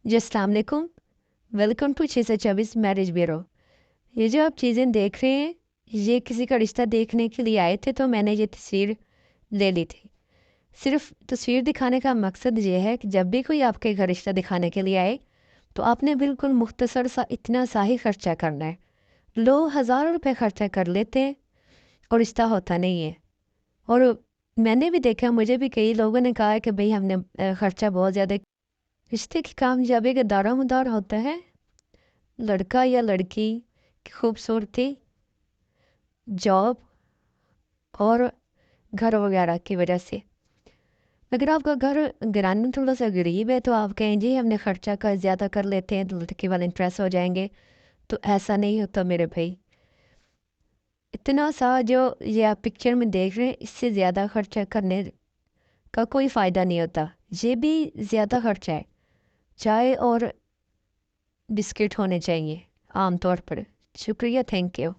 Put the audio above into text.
جی السلام علیکم، welcome to 624 marriage bureau. یہ جو آپ چیزیں دیکھ رہے ہیں یہ کسی کا رشتہ دیکھنے کے لیے آئے تھے تو میں نے یہ تصویر لے لی تھی۔ صرف تصویر دکھانے کا مقصد یہ ہے کہ جب بھی کوئی آپ کے گھر رشتہ دکھانے کے لیے آئے تو آپ نے بالکل مختصر سا اتنا سا ہی خرچہ کرنا ہے۔ لوگ ہزاروں روپے خرچہ کر لیتے ہیں اور رشتہ ہوتا نہیں ہے۔ اور میں نے بھی دیکھا، مجھے بھی کئی لوگوں نے کہا ہے کہ بھئی ہم نے خرچہ بہت زیادہ۔ رشتے کی کامیابی کا دار و مدار ہوتا ہے لڑکا یا لڑکی کی خوبصورتی، جاب اور گھر وغیرہ کی وجہ سے۔ اگر آپ کا گھر گرانے تھوڑا سا غریب ہے تو آپ کہیں جی ہم نے خرچہ کا زیادہ کر لیتے ہیں تو لڑکی والے امپریس ہو جائیں گے، تو ایسا نہیں ہوتا میرے بھائی۔ اتنا سا جو یہ آپ پکچر میں دیکھ رہے ہیں اس سے زیادہ خرچہ کرنے کا کوئی فائدہ نہیں ہوتا۔ یہ بھی زیادہ خرچہ ہے، چائے اور بسکٹ ہونے چاہیے عام طور پر۔ شکریہ، تھینک یو۔